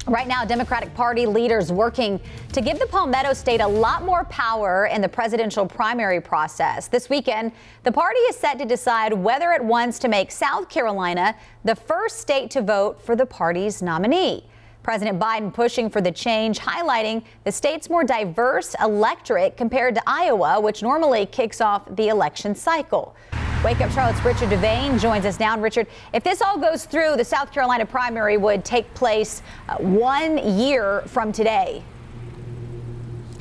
Right now, Democratic Party leaders working to give the Palmetto state a lot more power in the presidential primary process. This weekend, the party is set to decide whether it wants to make South Carolina the first state to vote for the party's nominee. President Biden pushing for the change, highlighting the state's more diverse electorate compared to Iowa, which normally kicks off the election cycle. Wake Up Charlotte's Richard Devane joins us now. Richard, if this all goes through, the South Carolina primary would take place 1 year from today.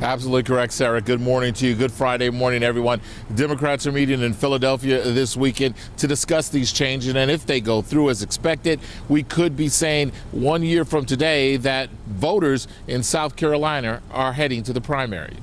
Absolutely correct, Sarah. Good morning to you. Good Friday morning, everyone. Democrats are meeting in Philadelphia this weekend to discuss these changes, and if they go through as expected, we could be saying 1 year from today that voters in South Carolina are heading to the primaries.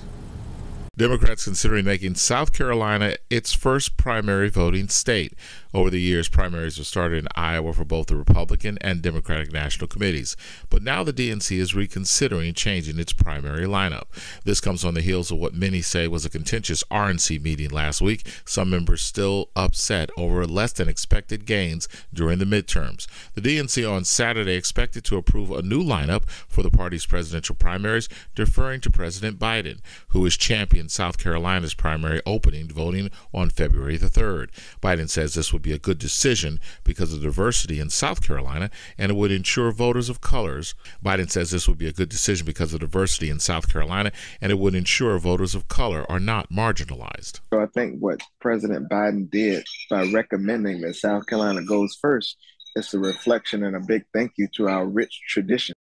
Democrats considering making South Carolina its first primary voting state. Over the years, primaries have started in Iowa for both the Republican and Democratic national committees. But now the DNC is reconsidering changing its primary lineup. This comes on the heels of what many say was a contentious RNC meeting last week. Some members still upset over less than expected gains during the midterms. The DNC on Saturday expected to approve a new lineup for the party's presidential primaries, deferring to President Biden, who is championing South Carolina's primary opening voting on February the 3rd. Biden says this would be a good decision because of diversity in South Carolina, and it would ensure voters of colors. Biden says this would be a good decision because of diversity in South Carolina, and it would ensure voters of color are not marginalized. So I think what President Biden did by recommending that South Carolina goes first is a reflection and a big thank you to our rich tradition.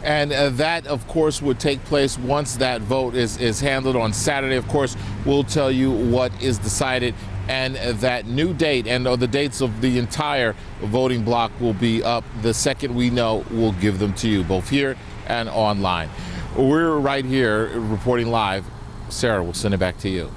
And that, of course, would take place once that vote is handled on Saturday. Of course, we'll tell you what is decided, and that new date and the dates of the entire voting block will be up. The second we know, we'll give them to you, both here and online. We're right here reporting live. Sarah, we'll send it back to you.